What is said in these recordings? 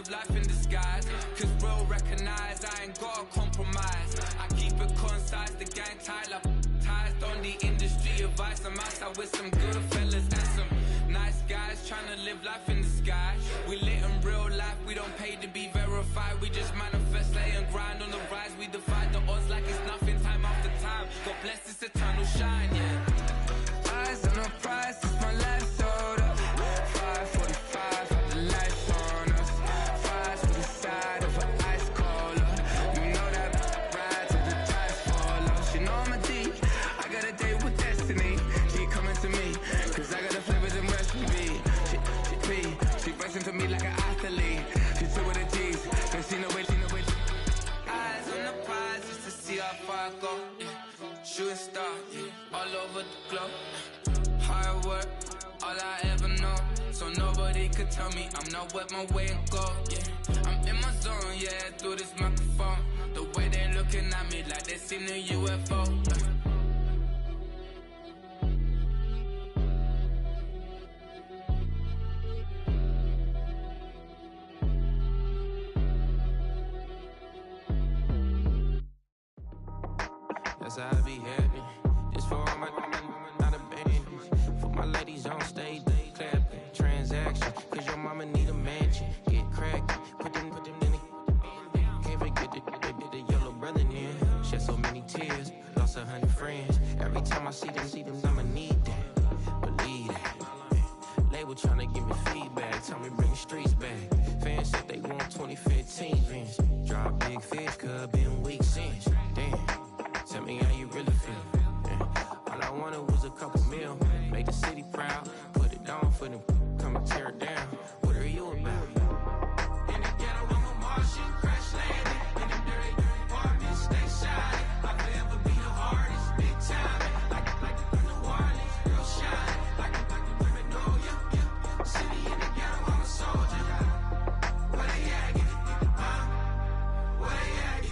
live life in disguise. Cause real recognize I ain't gotta compromise. I keep it concise, the gang tight like ties. On the industry advice, I'm outside with some good fellas and some nice guys trying to live life in the sky. We lit in real life, we don't pay to be verified. We just manifest, lay and grind on the rise. We defy the odds like it's nothing, time after time. God bless this eternal shine, yeah. Eyes on the prize, it's my last order. 5:45, have the lights on us. Fries for the side of an ice cola. You know that ride till the ties fall off. She know I'm a D, I got a date with destiny. She coming to me, cause I got the flavors and recipe. She racing to me like an athlete. She two with the G's, cause she know it. Eyes on the prize just to see how far I go, yeah. Shooting star, yeah, all over the globe. Hard work, all I ever know. So nobody could tell me I'm not wet my way and go, yeah. I'm in my zone, yeah, through this microphone. The way they looking at me like they seen a UFO, That's how I be happy. Just for all my not abandoned. For my ladies on stage, they clapping. Transaction, cause your mama need a mansion. Get crackin', put them in the. Can't forget the yellow brother in. Shed so many tears, lost 100 friends. Every time I see them, I'ma need that. Believe that. Label tryna give me feedback, tell me bring the streets back. Fans said they want 2015 Vince. Drop big fish, cuz been weeks since. Damn. Tell me how you really feel. Yeah. All I wanted was a couple mil. Make the city proud. Put it down for them. Come and tear it down. What are you about? In the ghetto, I'm a Martian. Crash landing. In the dirty apartments. Stay shiny. I forever be the hardest. Big time. Like New Orleans. Real shine. Like the women know you. City in the ghetto, I'm a soldier. Where they at? Where they at?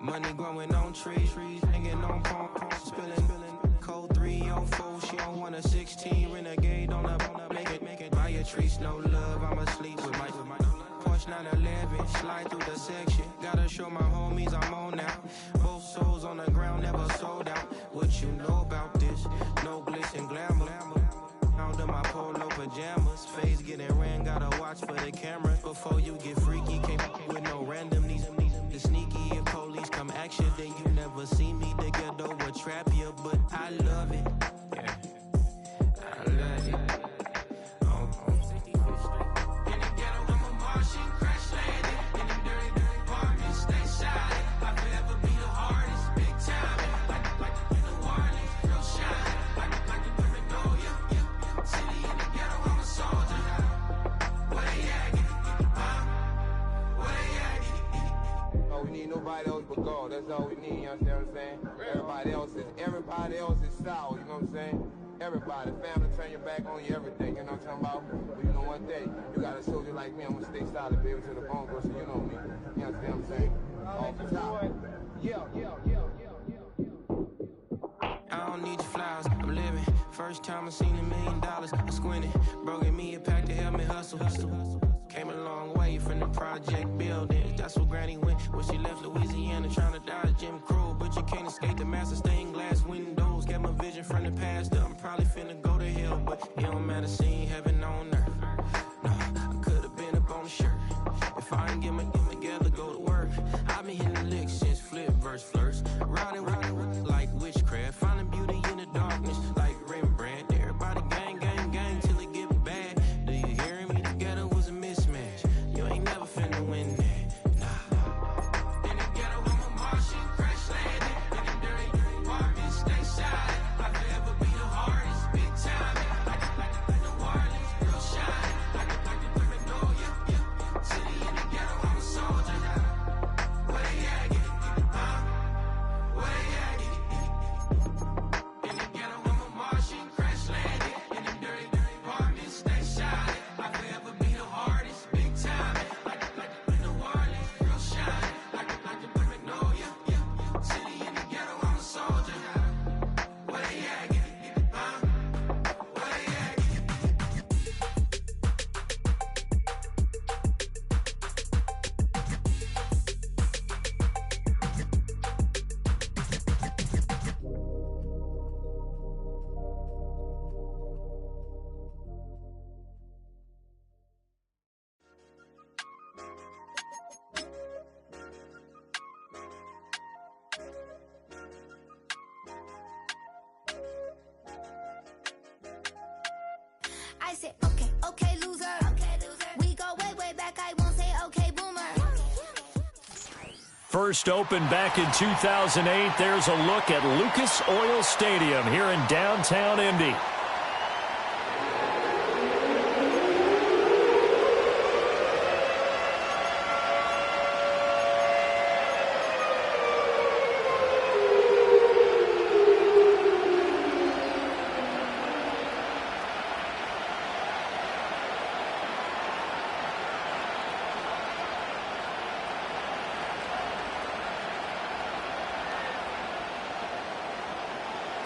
Money growing on trees, hanging on palm, spilling, code 304. She don't want a 16, renegade on the make it. Buy a tree, no love, I'm asleep with my Porsche 911, slide through the section. Gotta show my homies I'm on now. Both souls on the ground, never sold out. What you know about this? No glitz and glamour. Under my polo pajamas, face getting ran, gotta watch for the cameras. Before you get freaky, can't with no random these sneaky. If police come action, then you never see me. The ghetto will trap you, but I love it. Yeah, I love it. In the ghetto, I'm a Martian, crash landing. In the dirty apartments, stay shiny. I forever be the hardest, big time. Like New Orleans, real shine. Like the women know you. City in the ghetto, I'm a soldier. Where they at? Where they at? Oh, we need nobody else but God. That's all we need, you understand what I'm saying? Everybody else is sour, you know what I'm saying? Everybody, family, turn your back on you, everything, you know what I'm talking about? But you know one day, you got a soldier like me, I'm gonna stay solid, baby, to the bone, so you know me. You understand what I'm saying? Off the top. I don't need your flowers, I'm living. First time I seen $1 million, I squinted. Bro, give me a pack to help me hustle. Came a long way from the project buildings. That's where Granny went when she left Louisiana, trying to dodge Jim Crow. But you can't escape the master stained glass windows. Got my vision from the past. I'm probably finna go to hell, but it don't matter. Seeing heaven on earth. No, I could have been up on the shirt. If I ain't get my together, go to work. I've been hitting the licks since flip verse flirts. Riding like witchcraft, finding beauty in the darkness like Rembrandt. Everybody gang, gang, gang till it get bad. Do you hear me? Together was a mismatch. You ain't never finna win that. Nah. In the ghetto, I'm a Martian, crash landing. In the dirty apartments, stay shiny. I forever be the hardest, big time. Like New Orleans, I said, okay, okay, loser. We go way, way back. I won't say, okay, boomer. First opened back in 2008. There's a look at Lucas Oil Stadium here in downtown Indy.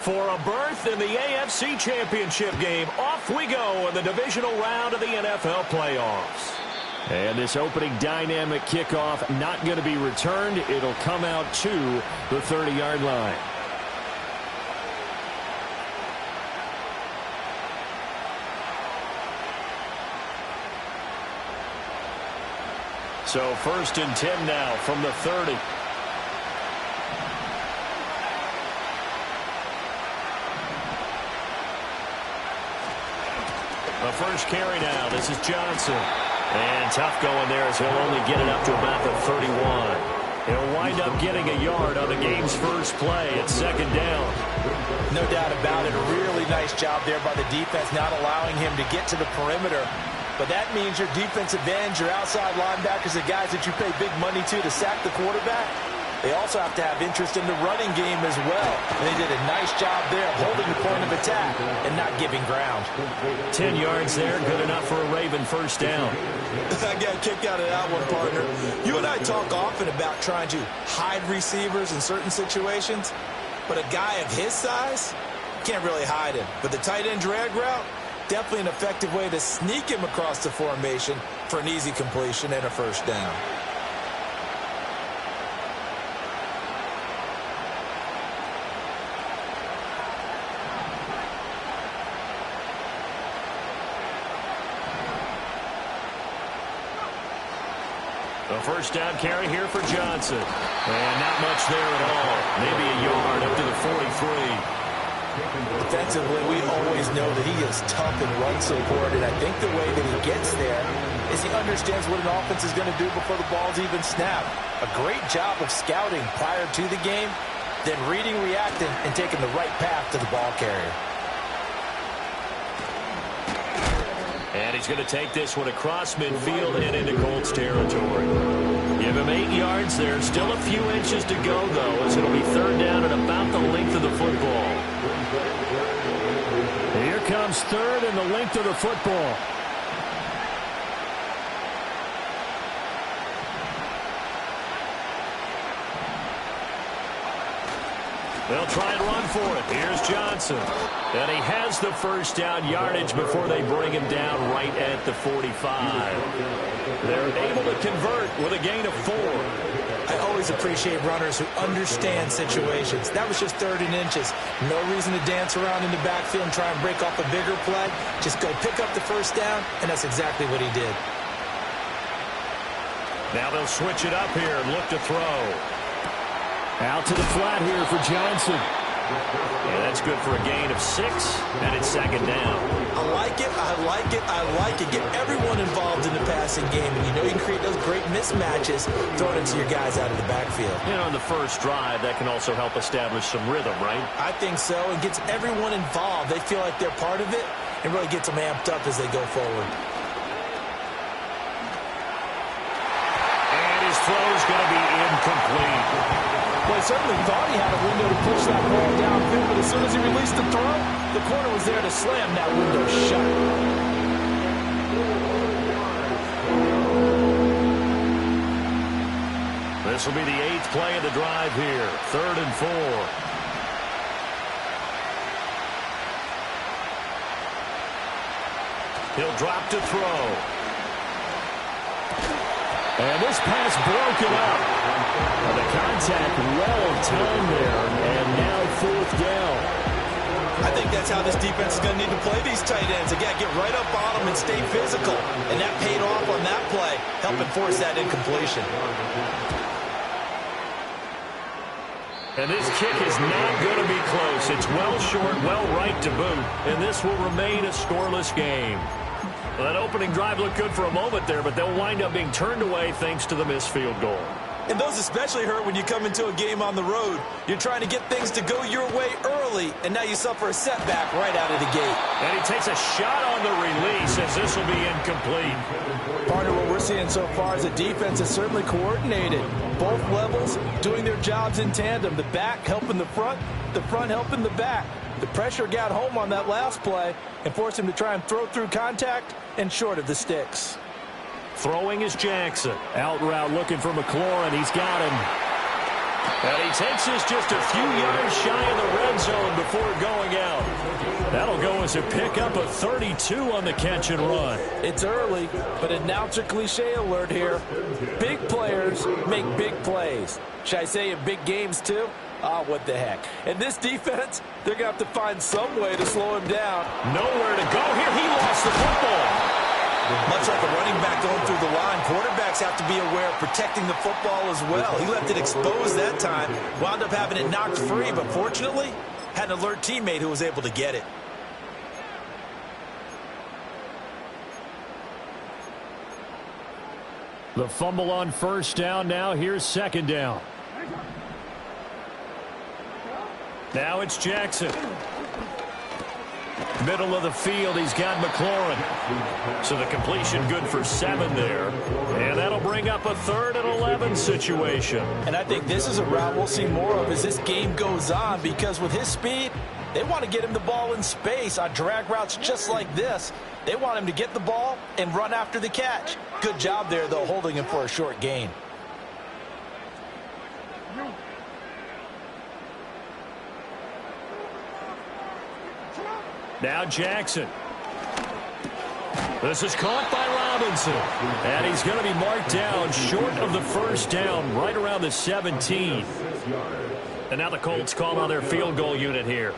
For a berth in the AFC Championship game, off we go in the divisional round of the NFL playoffs. And this opening dynamic kickoff not going to be returned. It'll come out to the 30-yard line. So 1st and 10 now from the 30. The first carry now. This is Johnson. And tough going there as he'll only get it up to about the 31. He'll wind up getting a yard on the game's first play. It's 2nd down. No doubt about it. A really nice job there by the defense, not allowing him to get to the perimeter. But that means your defensive ends, your outside linebackers, the guys that you pay big money to sack the quarterback, they also have to have interest in the running game as well. And they did a nice job there of holding the point of attack and not giving ground. 10 yards there, good enough for a Raven first down. I got a kick out of that one, partner. You and I talk often about trying to hide receivers in certain situations, but a guy of his size, can't really hide him. But the tight end drag route, definitely an effective way to sneak him across the formation for an easy completion and a first down. A first down carry here for Johnson. And not much there at all. Maybe a yard up to the 43. Defensively, we always know that he is tough in run support, and I think the way that he gets there is he understands what an offense is going to do before the ball's even snapped. A great job of scouting prior to the game, then reading, reacting, and taking the right path to the ball carrier. And he's going to take this one across midfield and into Colts territory. Give him 8 yards there. Still a few inches to go, though, as it'll be 3rd down at about the length of the football. Here comes 3rd and the length of the football. They'll try and run for it. Here's Johnson. And he has the first down yardage before they bring him down right at the 45. They're able to convert with a gain of 4. I always appreciate runners who understand situations. That was just 3rd and inches. No reason to dance around in the backfield and try and break off a bigger play. Just go pick up the first down, and that's exactly what he did. Now they'll switch it up here and look to throw. Out to the flat here for Johnson. Yeah, that's good for a gain of 6, and it's 2nd down. I like it, I like it, I like it. Get everyone involved in the passing game, and you know you can create those great mismatches throwing it to your guys out of the backfield. You know, on the first drive, that can also help establish some rhythm, right? I think so. It gets everyone involved. They feel like they're part of it, and really gets them amped up as they go forward. And his throw's going to be incomplete. Well, he certainly thought he had a window to push that ball downfield, but as soon as he released the throw, the corner was there to slam that window shut. This will be the 8th play of the drive here. 3rd and 4. He'll drop to throw. And this pass broken up. The contact well timed there, and now 4th down. I think that's how this defense is going to need to play these tight ends. They got to get right up on them and stay physical. And that paid off on that play, helping force that incompletion. And this kick is not going to be close. It's well short, well right to boot, and this will remain a scoreless game. Well, that opening drive looked good for a moment there, but they'll wind up being turned away thanks to the missed field goal. And those especially hurt when you come into a game on the road. You're trying to get things to go your way early, and now you suffer a setback right out of the gate. And he takes a shot on the release as this will be incomplete. Partner, what we're seeing so far is the defense is certainly coordinated. Both levels doing their jobs in tandem. The back helping the front helping the back. The pressure got home on that last play and forced him to try and throw through contact and short of the sticks. Throwing is Jackson. Out route looking for McLaurin. He's got him. And he takes this just a few yards shy of the red zone before going out. That'll go as a pickup of 32 on the catch and run. It's early, but announcer cliche alert here. Big players make big plays. Should I say in big games too? What the heck. And this defense, they're going to have to find some way to slow him down. Nowhere to go here. He lost the football. Much like a running back going through the line, quarterbacks have to be aware of protecting the football as well. He left it exposed that time, wound up having it knocked free, but fortunately, had an alert teammate who was able to get it. The fumble on first down. Now here's second down. Now it's Jackson. Middle of the field, he's got McLaurin. So the completion good for 7 there. And that'll bring up a 3rd and 11 situation. And I think this is a route we'll see more of as this game goes on, because with his speed, they want to get him the ball in space on drag routes just like this. They want him to get the ball and run after the catch. Good job there, though, holding him for a short gain. Now Jackson. This is caught by Robinson. And he's going to be marked down short of the first down, right around the 17. And now the Colts call on their field goal unit here.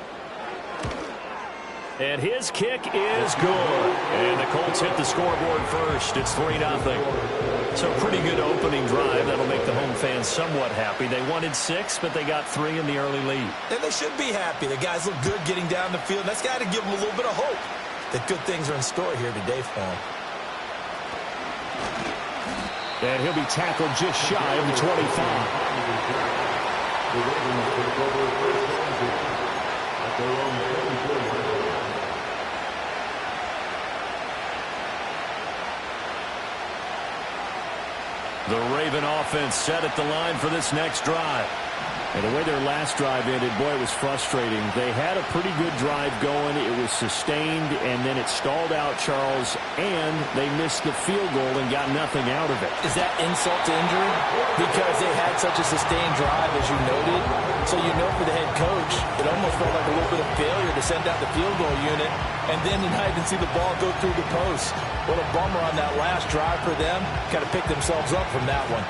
And his kick is good. And the Colts hit the scoreboard first. It's 3-0. So pretty good opening drive. That'll make the home fans somewhat happy. They wanted 6, but they got 3 in the early lead. And they should be happy. The guys look good getting down the field. That's got to give them a little bit of hope that good things are in store here today for them. And he'll be tackled just shy of the 25. The Raven offense set at the line for this next drive. And the way their last drive ended, boy, it was frustrating. They had a pretty good drive going. It was sustained, and then it stalled out, Charles, and they missed the field goal and got nothing out of it. Is that insult to injury? Because they had such a sustained drive, as you noted. So you know for the head coach, it almost felt like a little bit of failure to send out the field goal unit, and then to not even see the ball go through the post. What a bummer on that last drive for them. Got to pick themselves up from that one.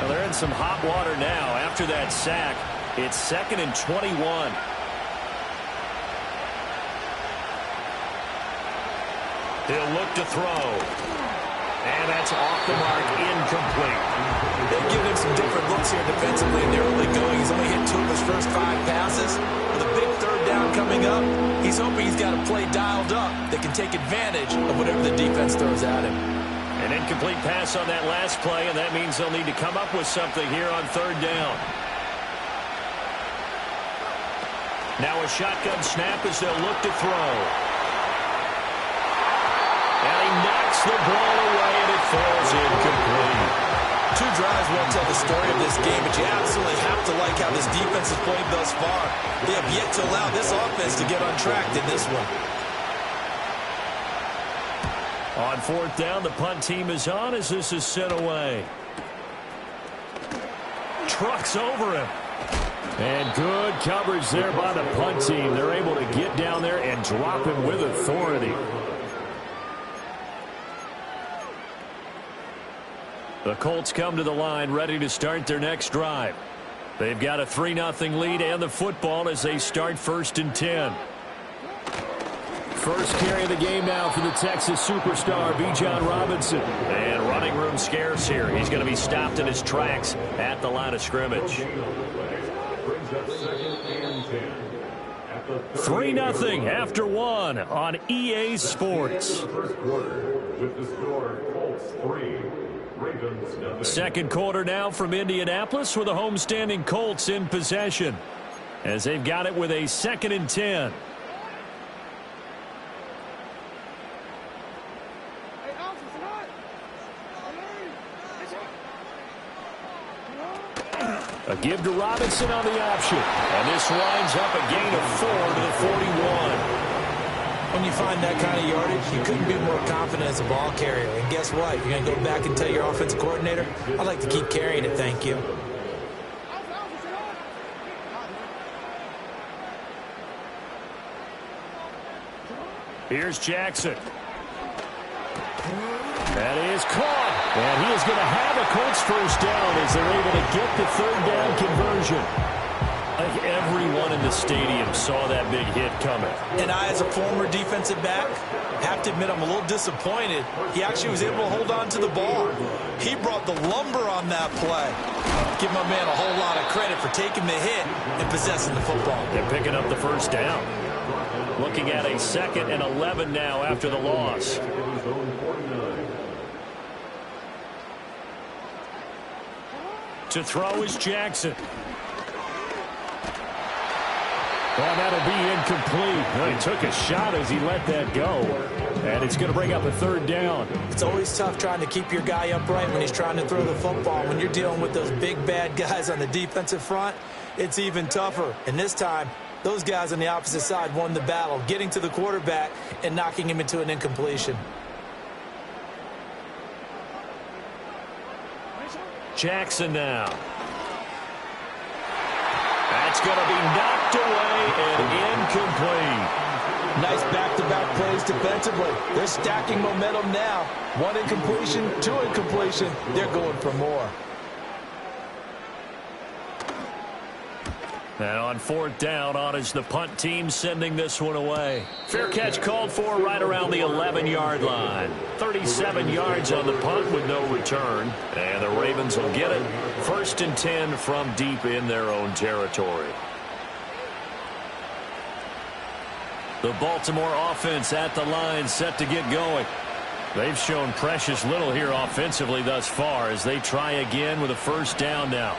Well, they're in some hot water now. After that sack, it's 2nd and 21. He'll look to throw. And that's off the mark, incomplete. They've given him some different looks here defensively in the early going. He's only hit 2 of his first 5 passes. With a big 3rd down coming up, he's hoping he's got a play dialed up that can take advantage of whatever the defense throws at him. An incomplete pass on that last play, and that means they'll need to come up with something here on 3rd down. Now a shotgun snap as they'll look to throw. And he knocks the ball away, and it falls incomplete. 2 drives won't tell the story of this game, but you absolutely have to like how this defense has played thus far. They have yet to allow this offense to get untracked in this one. On 4th down, the punt team is on as this is sent away. Trucks over him. And good coverage there by the punt team. They're able to get down there and drop him with authority. The Colts come to the line ready to start their next drive. They've got a 3-0 lead and the football as they start 1st and 10. First carry of the game now for the Texas superstar, Bijan Robinson. And running running room scarce here. He's going to be stopped in his tracks at the line of scrimmage. 3-0 after 1 on EA Sports. Second quarter now from Indianapolis with the homestanding Colts in possession as they've got it with a 2nd and 10. A give to Robinson on the option. And this winds up a gain of 4 to the 41. When you find that kind of yardage, you couldn't be more confident as a ball carrier. And guess what? You're going to go back and tell your offensive coordinator, I'd like to keep carrying it, thank you. Here's Jackson. That is caught. And he is going to have a Colts first down as they're able to get the 3rd down conversion. I think everyone in the stadium saw that big hit coming. And I, as a former defensive back, have to admit I'm a little disappointed. He actually was able to hold on to the ball. He brought the lumber on that play. Give my man a whole lot of credit for taking the hit and possessing the football. And picking up the first down. Looking at a 2nd and 11 now after the loss. To throw is Jackson. Well, that'll be incomplete. Well, he took a shot as he let that go. And it's going to bring up a 3rd down. It's always tough trying to keep your guy upright when he's trying to throw the football. When you're dealing with those big, bad guys on the defensive front, it's even tougher. And this time, those guys on the opposite side won the battle, getting to the quarterback and knocking him into an incompletion. Jackson now. That's going to be knocked away and incomplete. Nice back-to-back plays defensively. They're stacking momentum now. 1 incompletion, 2 incompletion. They're going for more. And on 4th down, on is the punt team sending this one away. Fair catch called for right around the 11-yard line. 37 yards on the punt with no return. And the Ravens will get it. 1st and 10 from deep in their own territory. The Baltimore offense at the line set to get going. They've shown precious little here offensively thus far as they try again with a 1st down now.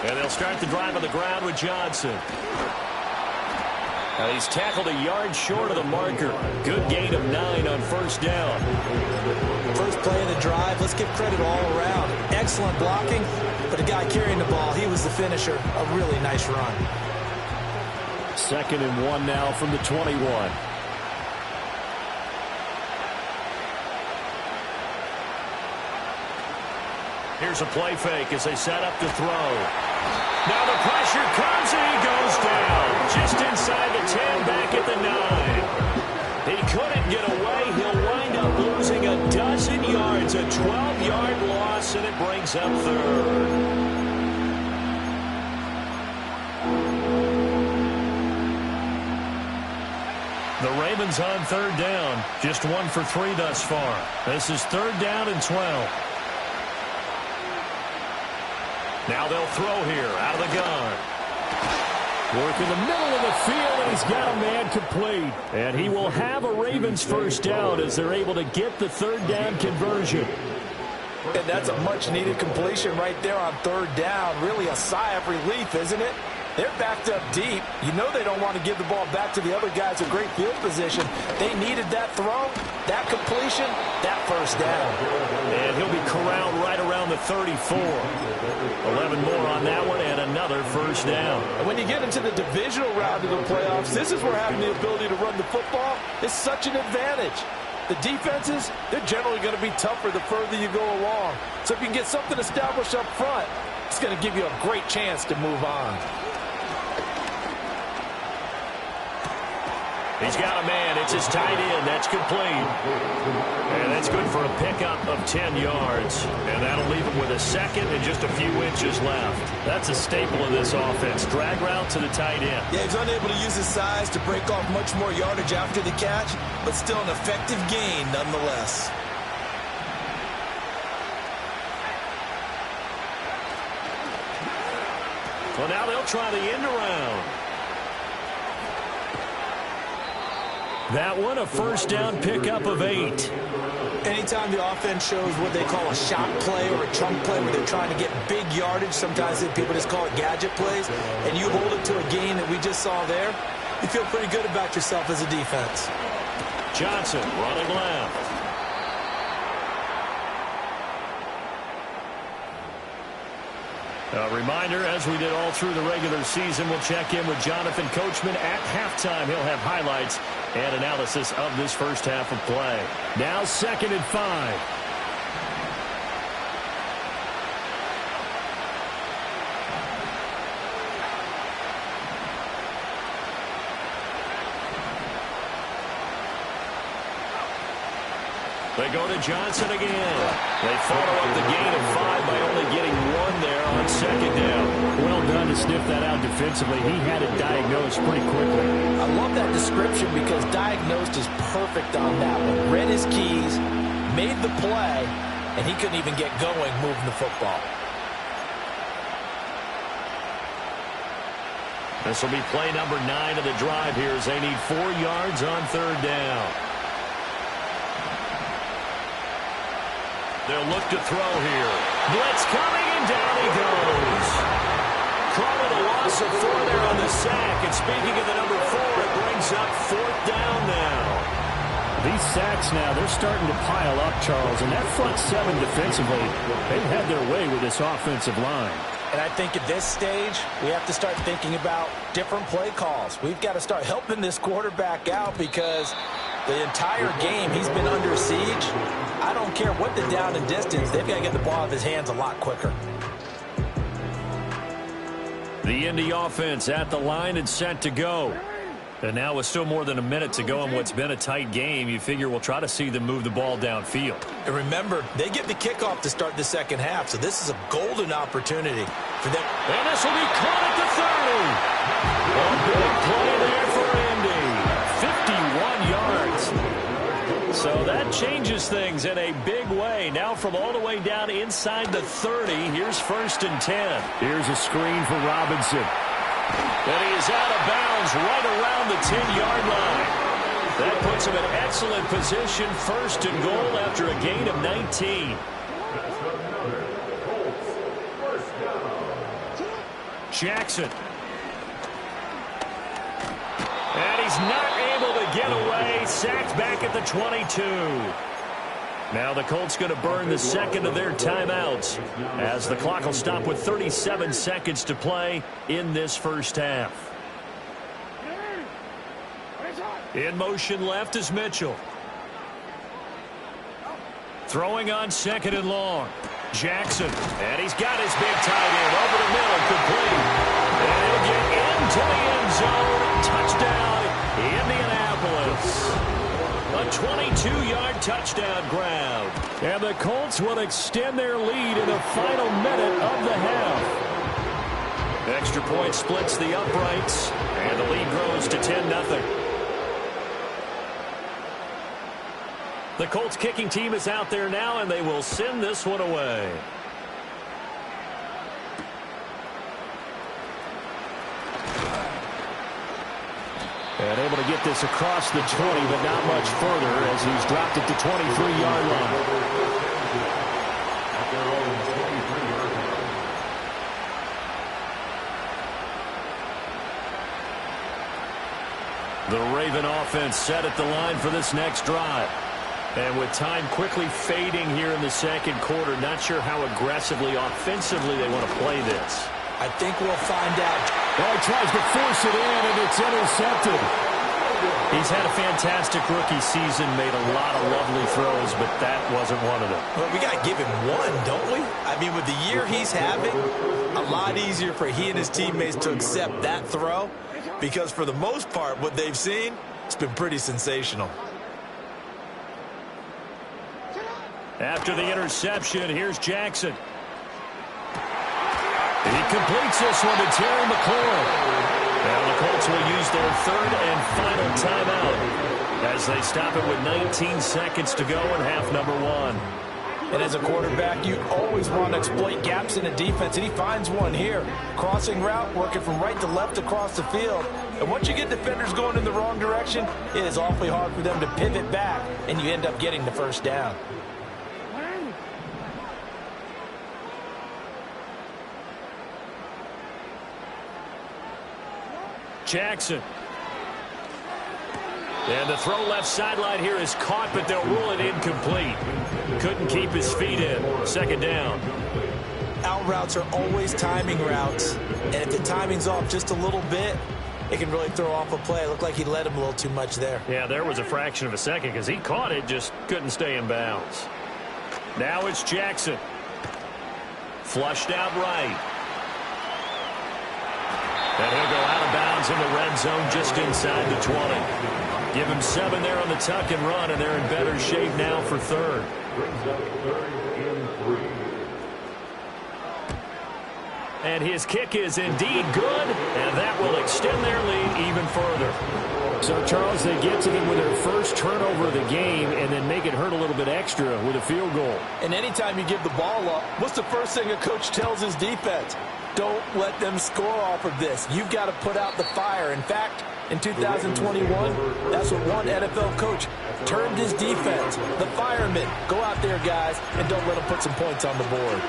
And they'll start the drive on the ground with Johnson. Now he's tackled a yard short of the marker. Good gain of 9 on 1st down. First play of the drive, let's give credit all around. Excellent blocking, but the guy carrying the ball, he was the finisher. A really nice run. 2nd and 1 now from the 21. Here's a play fake as they set up to throw. Now the pressure comes and he goes down. Just inside the 10, back at the 9. He couldn't get away. He'll wind up losing a dozen yards. A 12-yard loss, and it brings up 3rd. The Ravens on 3rd down. Just 1 for 3 thus far. This is 3rd down and 12. Now they'll throw here out of the gun. Work in the middle of the field, and he's got a man complete. And he will have a Ravens first down as they're able to get the 3rd down conversion. And that's a much-needed completion right there on 3rd down. Really a sigh of relief, isn't it? They're backed up deep. You know they don't want to give the ball back to the other guys in great field position. They needed that throw, that completion, that 1st down. And he'll be corralled right around the 34. 11 more on that one and another 1st down. And when you get into the divisional round of the playoffs, this is where having the ability to run the football is such an advantage. The defenses, they're generally going to be tougher the further you go along. So if you can get something established up front, it's going to give you a great chance to move on. He's got a man. It's his tight end. That's complete. And that's good for a pickup of 10 yards. And that'll leave him with a 2nd and just a few inches left. That's a staple of this offense. Drag route to the tight end. Yeah, he's unable to use his size to break off much more yardage after the catch, but still an effective gain nonetheless. Well, now they'll try the end around. That one, a first down pickup of 8. Anytime the offense shows what they call a shot play or a chunk play where they're trying to get big yardage, sometimes people just call it gadget plays, and you hold it to a gain that we just saw there, you feel pretty good about yourself as a defense. Johnson running left. A reminder, as we did all through the regular season, we'll check in with Jonathan Coachman at halftime. He'll have highlights and analysis of this first half of play. Now 2nd and 5. They go to Johnson again. They follow up the gain of 5 by only getting 1 there on 2nd down. Well done to sniff that out defensively. He had it diagnosed pretty quickly. I love that description because diagnosed is perfect on that one. Read his keys, made the play, and he couldn't even get going moving the football. This will be play number 9 of the drive here as they need 4 yards on 3rd down. They'll look to throw here. Blitz coming, and down he goes. Crow with a loss of 4 there on the sack. And speaking of the number 4, it brings up 4th down now. These sacks now, they're starting to pile up, Charles. And that front 7 defensively, they've had their way with this offensive line. And I think at this stage, we have to start thinking about different play calls. We've got to start helping this quarterback out because the entire game he's been under siege. I don't care what the down and distance, they've got to get the ball out of his hands a lot quicker. The Indy offense at the line and set to go. And now with still more than a minute to go in what's been a tight game, you figure we'll try to see them move the ball downfield. And remember, they get the kickoff to start the second half, so this is a golden opportunity for them. And this will be caught at the 30. A big play there for Indy. 51 yards. So that changes things in a big way. Now from all the way down inside the 30, here's 1st and 10. Here's a screen for Robinson. And he is out of bounds right around the 10-yard line. That puts him in excellent position, 1st and goal after a gain of 19. Jackson. And he's not able to get away. Sacked back at the 22. Now the Colts going to burn the 2nd of their timeouts as the clock will stop with 37 seconds to play in this first half. In motion left is Mitchell. Throwing on 2nd and long. Jackson. And he's got his big tight end over the middle, complete. And he'll get into the end zone. Touchdown, Indianapolis. A 22-yard touchdown grab. And the Colts will extend their lead in the final minute of the half. Extra point splits the uprights, and the lead grows to 10-0. The Colts kicking team is out there now, and they will send this one away. And able to get this across the 20, but not much further as he's dropped it to 23-yard line. The Raven offense set at the line for this next drive. And with time quickly fading here in the second quarter, not sure how aggressively, offensively they want to play this. I think we'll find out. Well, he tries to force it in, and it's intercepted. He's had a fantastic rookie season, made a lot of lovely throws, but that wasn't one of them. Well, we got to give him one, don't we? I mean, with the year he's having, a lot easier for he and his teammates to accept that throw because for the most part, what they've seen, it's been pretty sensational. After the interception, here's Jackson. He completes this one to Terry McLaurin. Now the Colts will use their 3rd and final timeout as they stop it with 19 seconds to go in half number 1. And as a quarterback, you always want to exploit gaps in the defense, and he finds one here. Crossing route, working from right to left across the field. And once you get defenders going in the wrong direction, it is awfully hard for them to pivot back, and you end up getting the first down. Jackson. And the throw left sideline here is caught, but they'll rule it incomplete. Couldn't keep his feet in. Second down. Out routes are always timing routes, and if the timing's off just a little bit, it can really throw off a play. It looked like he led him a little too much there. Yeah, there was a fraction of a second because he caught it, just couldn't stay in bounds. Now it's Jackson. Flushed out right. And he'll go out of bounds in the red zone just inside the 20. Give him 7 there on the tuck and run, and they're in better shape now for third. And his kick is indeed good, and that will extend their lead even further. So, Charles, they get to them with their first turnover of the game and then make it hurt a little bit extra with a field goal. And anytime you give the ball up, what's the first thing a coach tells his defense? Don't let them score off of this. You've got to put out the fire. In fact, in 2021, that's what one NFL coach termed his defense. The firemen. Go out there, guys, and don't let them put some points on the board.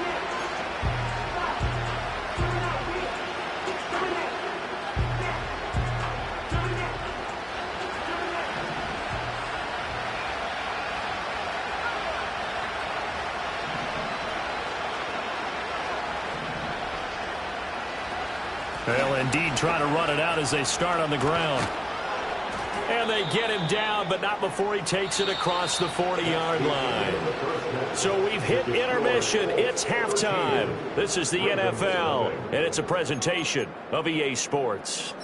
They'll indeed try to run it out as they start on the ground. And they get him down, but not before he takes it across the 40-yard line. So we've hit intermission. It's halftime. This is the NFL, and it's a presentation of EA Sports.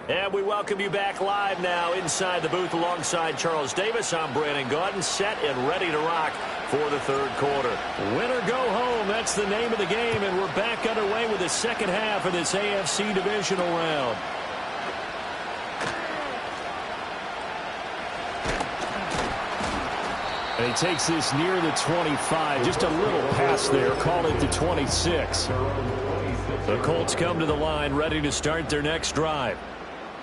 And we welcome you back live now inside the booth alongside Charles Davis. I'm Brandon Gaudin, set and ready to rock for the third quarter. Win or go home, that's the name of the game, and we're back underway with the second half of this AFC divisional round. And he takes this near the 25, just a little pass there, call it the 26. The Colts come to the line, ready to start their next drive.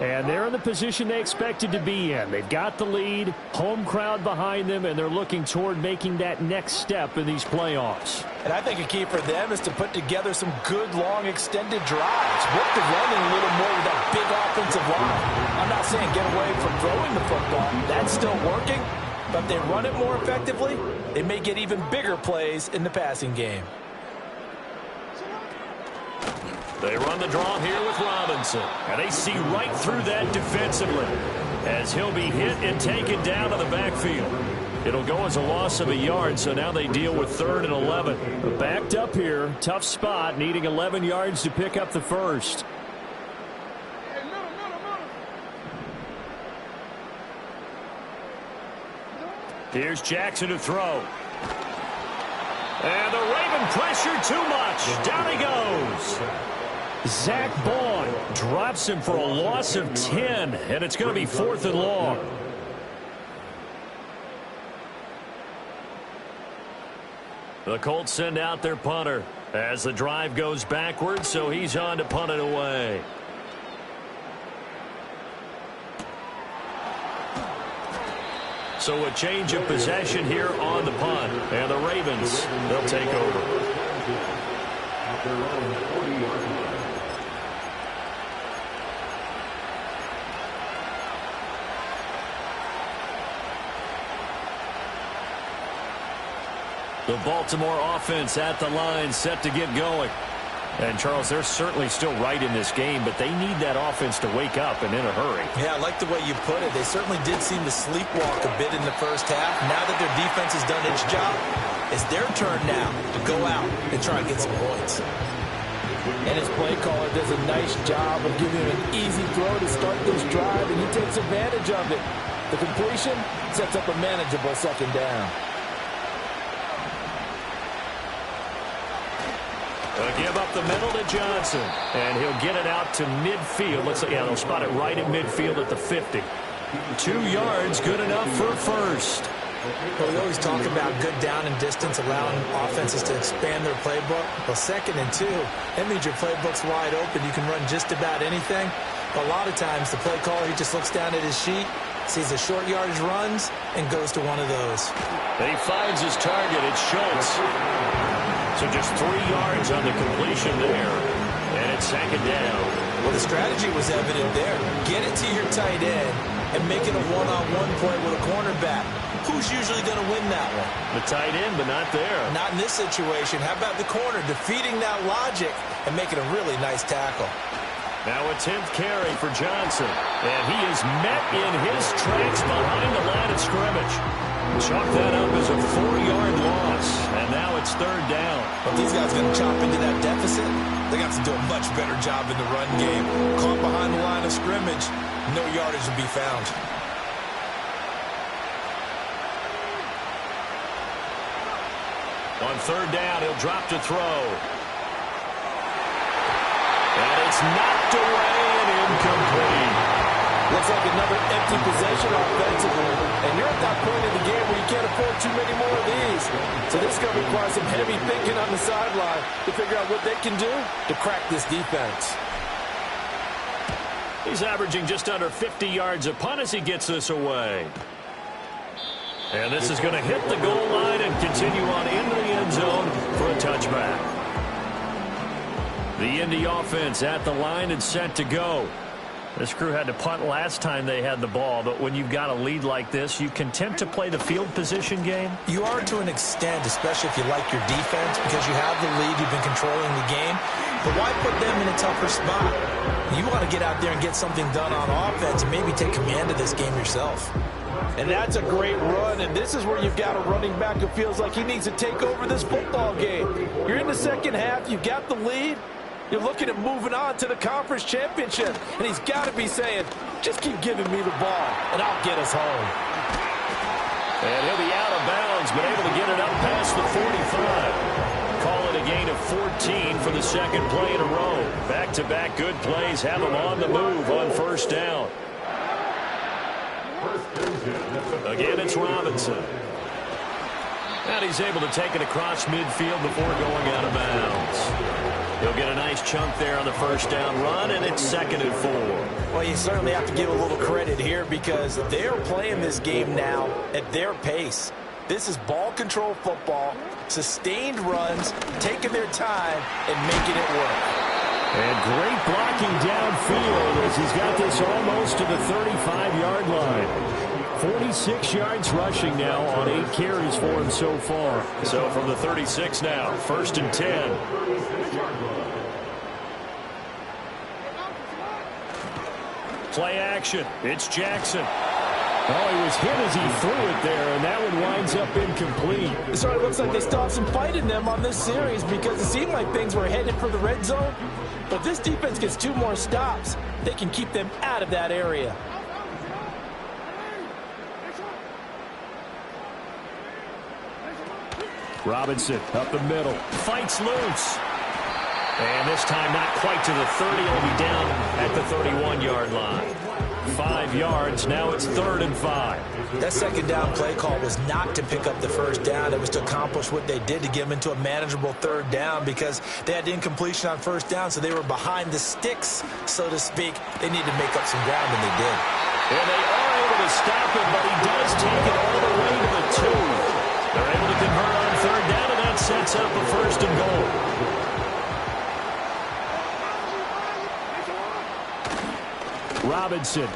And they're in the position they expected to be in. They've got the lead, home crowd behind them, and they're looking toward making that next step in these playoffs. And I think a key for them is to put together some good, long, extended drives. Work the running a little more with that big offensive line. I'm not saying get away from throwing the football. That's still working. But if they run it more effectively, they may get even bigger plays in the passing game. They run the draw here with Robinson. And they see right through that defensively as he'll be hit and taken down to the backfield. It'll go as a loss of a yard, so now they deal with 3rd and 11. Backed up here, tough spot, needing 11 yards to pick up the first. Here's Jackson to throw. And the Raven pressure too much. Down he goes. Zach Baun drops him for a loss of 10, and it's going to be 4th and long. The Colts send out their punter as the drive goes backwards, so he's on to punt it away. So a change of possession here on the punt, and the Ravens, they'll take over. The Baltimore offense at the line, set to get going. And, Charles, they're certainly still right in this game, but they need that offense to wake up and in a hurry. Yeah, I like the way you put it. They certainly did seem to sleepwalk a bit in the first half. Now that their defense has done its job, it's their turn now to go out and try and get some points. And his play caller does a nice job of giving him an easy throw to start this drive, and he takes advantage of it. The completion sets up a manageable second down. Give up the middle to Johnson, and he'll get it out to midfield. Looks like, yeah, they'll spot it right at midfield at the 50. 2 yards, good enough for a first. Well, we always talk about good down and distance, allowing offenses to expand their playbook. Well, 2nd and 2, that means your playbook's wide open. You can run just about anything. A lot of times, the play caller, he just looks down at his sheet, sees the short yardage runs, and goes to one of those. And he finds his target. It's Schultz. So just 3 yards on the completion there. And it's 2nd down. Well, the strategy was evident there. Get it to your tight end and make it a one-on-one play with a cornerback. Who's usually going to win that one? The tight end, but not there. Not in this situation. How about the corner defeating that logic and making a really nice tackle? Now a 10th carry for Johnson. And he is met in his tracks behind the line of scrimmage. Chalk that up as a 4-yard loss. And now it's 3rd down. But these guys are going to chop into that deficit. They got to do a much better job in the run game. Caught behind the line of scrimmage, no yardage to be found. On 3rd down, he'll drop to throw. And it's knocked away and incomplete. Looks like another empty possession offensively. And you're at that point in the game where you can't afford too many more of these. So this is going to require some heavy thinking on the sideline to figure out what they can do to crack this defense. He's averaging just under 50 yards a punt as he gets this away. And this is going to hit the goal line and continue on into the end zone for a touchback. The Indy offense at the line and set to go. This crew had to punt last time they had the ball, but when you've got a lead like this, you can tend to play the field position game. You are to an extent, especially if you like your defense, because you have the lead, you've been controlling the game. But why put them in a tougher spot? You want to get out there and get something done on offense and maybe take command of this game yourself. And that's a great run, and this is where you've got a running back who feels like he needs to take over this football game. You're in the second half, you've got the lead. You're looking at moving on to the conference championship, and he's got to be saying, just keep giving me the ball, and I'll get us home. And he'll be out of bounds, but able to get it up past the 45. Call it a gain of 14 for the 2nd play in a row. Back-to-back good plays have him on the move on 1st down. Again, it's Robinson. And he's able to take it across midfield before going out of bounds. He'll get a nice chunk there on the 1st down run, and it's 2nd and 4. Well, you certainly have to give a little credit here because they're playing this game now at their pace. This is ball control football, sustained runs, taking their time, and making it work. And great blocking downfield as he's got this almost to the 35-yard line. 46 yards rushing now on 8 carries for him so far. So from the 36 now, 1st and 10. Play action. It's Jackson. Oh, he was hit as he threw it there, and that one winds up incomplete. So it looks like they still have some fight in them on this series because it seemed like things were headed for the red zone. But this defense gets 2 more stops. They can keep them out of that area. Robinson up the middle. Fights loose. And this time not quite to the 30. He'll be down at the 31-yard line. 5 yards. Now it's 3rd and 5. That 2nd down play call was not to pick up the 1st down. It was to accomplish what they did to get them into a manageable 3rd down because they had incompletion on 1st down, so they were behind the sticks, so to speak. They needed to make up some ground, and they did. And they are able to stop him, but he does take it all the way to the 2. They're able to convert on 3rd down, and that sets up a 1st and goal. Robinson.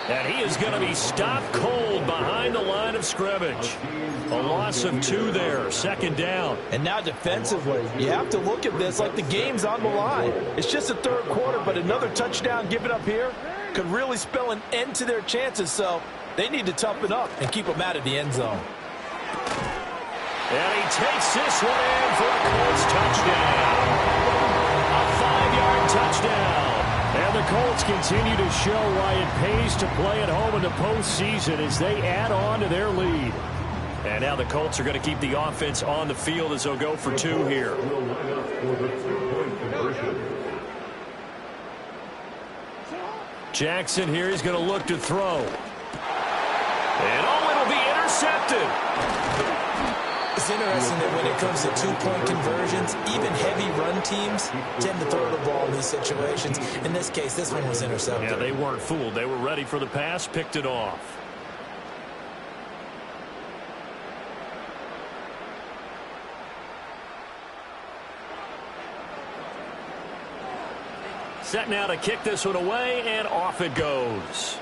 And he is going to be stopped cold behind the line of scrimmage. A loss of 2 there, 2nd down. And now defensively, you have to look at this like the game's on the line. It's just the 3rd quarter, but another touchdown given up here could really spell an end to their chances. So they need to toughen up and keep them out of the end zone. And he takes this one in for a Colts touchdown. A 5-yard touchdown. And the Colts continue to show why it pays to play at home in the postseason as they add on to their lead. And now the Colts are going to keep the offense on the field as they'll go for 2 here. Jackson here is going to look to throw. And it'll be intercepted. It's interesting that when it comes to two-point conversions, even heavy run teams tend to throw the ball in these situations. In this case, this one was intercepted. Yeah, they weren't fooled. They were ready for the pass, picked it off. Set now to kick this one away, and off it goes.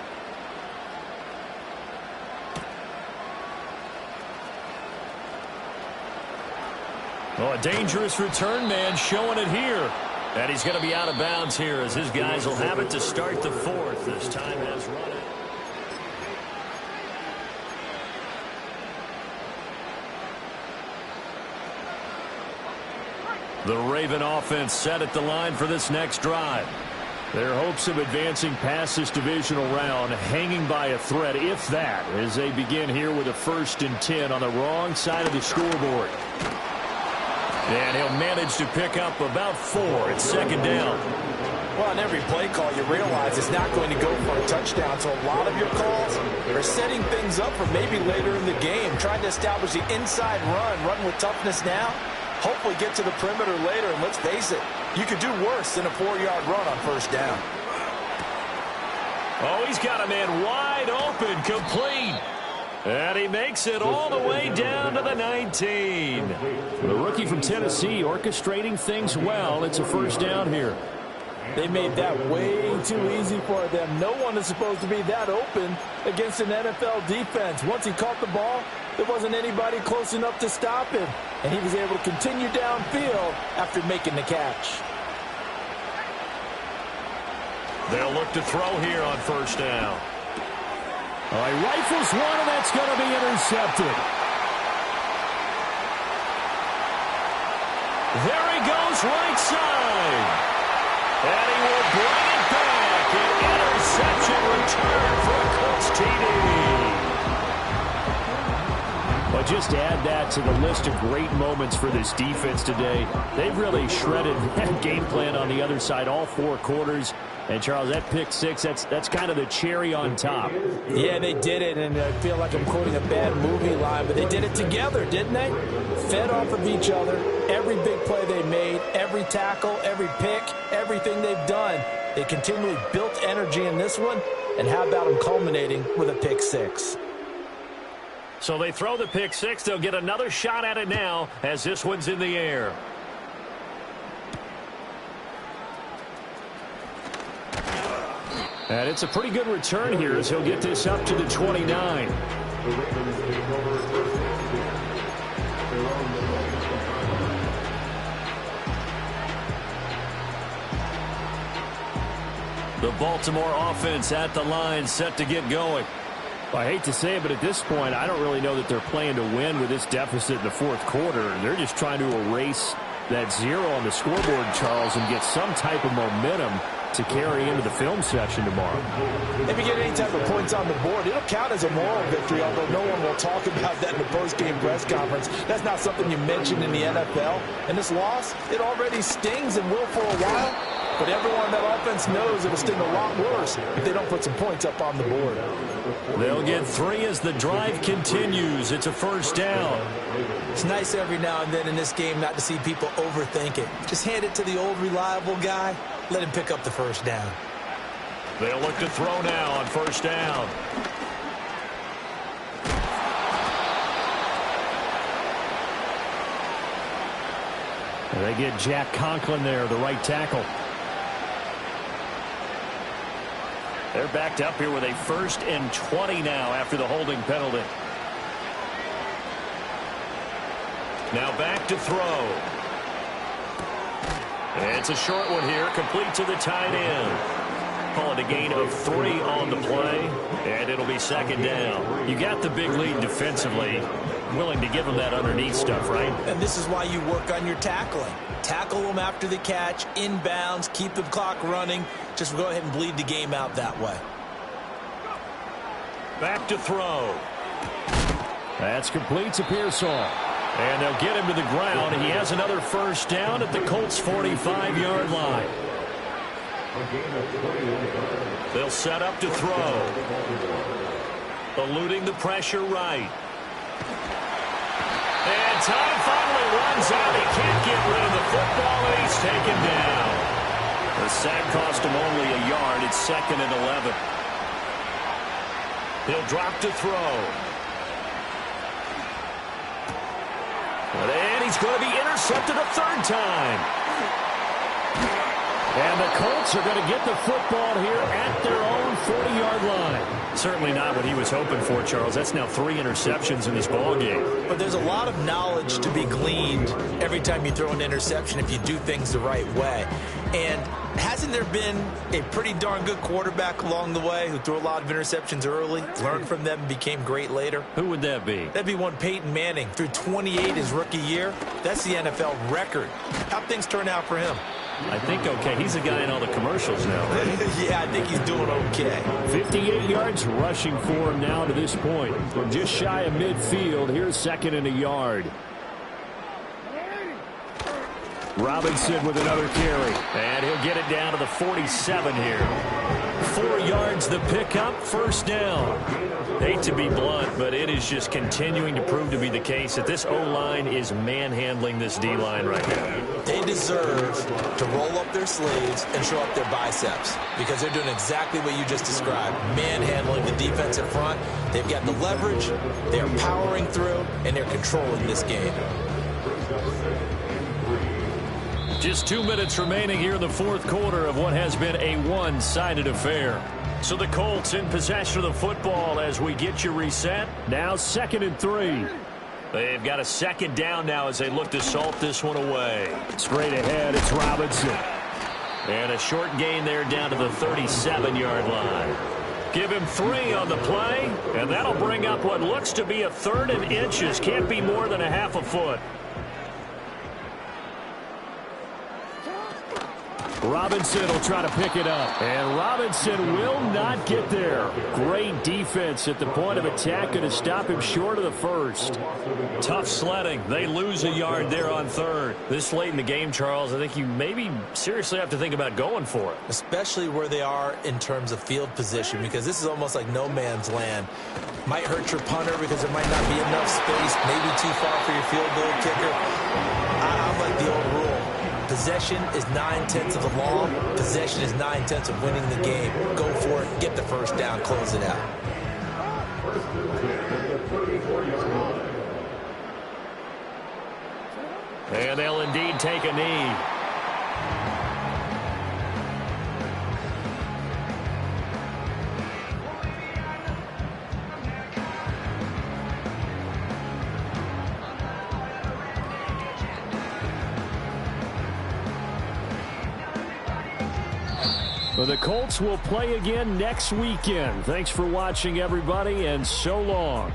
Oh, a dangerous return man showing it here. And he's going to be out of bounds here as his guys will have it to start the fourth. This time has run it. The Raven offense set at the line for this next drive. Their hopes of advancing past this divisional round hanging by a thread, if that, as they begin here with a 1st and 10 on the wrong side of the scoreboard. And he'll manage to pick up about 4 at second down. Well, on every play call, you realize it's not going to go for a touchdown. So a lot of your calls are setting things up for maybe later in the game, trying to establish the inside run with toughness now. Hopefully get to the perimeter later, and let's face it, you could do worse than a 4-yard run on 1st down. Oh, he's got a man wide open, complete. And he makes it all the way down to the 19. The rookie from Tennessee orchestrating things well. It's a 1st down here. They made that way too easy for them. No one is supposed to be that open against an NFL defense. Once he caught the ball, there wasn't anybody close enough to stop him. And he was able to continue downfield after making the catch. They'll look to throw here on 1st down. All right, rifles one, and that's going to be intercepted. There he goes, right side. And he will bring it back. An interception return for a Colts TD. But just add that to the list of great moments for this defense today. They've really shredded that game plan on the other side all 4 quarters. And, Charles, that pick 6, that's kind of the cherry on top. Yeah, they did it, and I feel like I'm quoting a bad movie line, but they did it together, didn't they? Fed off of each other. Every big play they made, every tackle, every pick, everything they've done. They continually built energy in this one, and how about them culminating with a pick 6? So they throw the pick 6. They'll get another shot at it now as this one's in the air. And it's a pretty good return here as he'll get this up to the 29. The Baltimore offense at the line, set to get going. I hate to say it, but at this point, I don't really know that they're playing to win with this deficit in the 4th quarter. They're just trying to erase that 0 on the scoreboard, Charles, and get some type of momentum to carry into the film session tomorrow. If you get any type of points on the board, it'll count as a moral victory, although no one will talk about that in the post-game press conference. That's not something you mention in the NFL. And this loss, it already stings and will for a while. But everyone on that offense knows it'll sting a lot worse if they don't put some points up on the board. They'll get 3 as the drive continues. It's a 1st down. It's nice every now and then in this game not to see people overthink it. Just hand it to the old reliable guy. Let him pick up the 1st down. They'll look to throw now on 1st down. And they get Jack Conklin there, the right tackle. They're backed up here with a 1st and 20 now after the holding penalty. Now back to throw. It's a short one here, complete to the tight end. Call it a gain of 3 on the play, and it'll be 2nd down. You got the big lead defensively. Willing to give them that underneath stuff, right? And this is why you work on your tackling. Tackle them after the catch, inbounds, keep the clock running. Just go ahead and bleed the game out that way. Back to throw. That's complete to Pearsall. And they'll get him to the ground. He has another 1st down at the Colts' 45-yard line. They'll set up to throw. Eluding the pressure right. And time finally runs out. He can't get rid of the football, and he's taken down. The sack cost him only a yard. It's 2nd and 11. He'll drop to throw. And he's going to be intercepted a 3rd time. And the Colts are going to get the football here at their own 40-yard line. Certainly not what he was hoping for, Charles. That's now 3 interceptions in this ballgame. But there's a lot of knowledge to be gleaned every time you throw an interception if you do things the right way. And hasn't there been a pretty darn good quarterback along the way who threw a lot of interceptions early, learned from them, and became great later? Who would that be? That'd be one Peyton Manning. Threw 28 his rookie year. That's the NFL record. How'd things turn out for him? I think okay. He's a guy in all the commercials now, right? Yeah, I think he's doing okay. 58 yards rushing for him now to this point. From just shy of midfield, here's 2nd and a yard. Robinson with another carry. And he'll get it down to the 47 here. 4 yards the pickup, 1st down. Hate to be blunt, but it is just continuing to prove to be the case that this O-line is manhandling this D-line right now. They deserve to roll up their sleeves and show up their biceps because they're doing exactly what you just described, manhandling the defensive front. They've got the leverage, they're powering through, and they're controlling this game. Just 2 minutes remaining here in the 4th quarter of what has been a one-sided affair. So the Colts in possession of the football as we get you reset. Now 2nd and 3. They've got a 2nd down now as they look to salt this one away. Straight ahead, it's Robinson. And a short gain there down to the 37-yard line. Give him 3 on the play, and that'll bring up what looks to be a 3rd and inches. Can't be more than a half a foot. Robinson will try to pick it up. And Robinson will not get there. Great defense at the point of attack, going to stop him short of the 1st. Tough sledding. They lose a yard there on 3rd. This late in the game, Charles, I think you maybe seriously have to think about going for it. Especially where they are in terms of field position, because this is almost like no man's land. Might hurt your punter because there might not be enough space, maybe too far for your field goal kicker. I like the old rule. Possession is 9/10 of the law. Possession is 9/10 of winning the game. Go for it. Get the 1st down. Close it out. And they'll indeed take a knee. Well, the Colts will play again next weekend. Thanks for watching, everybody, and so long.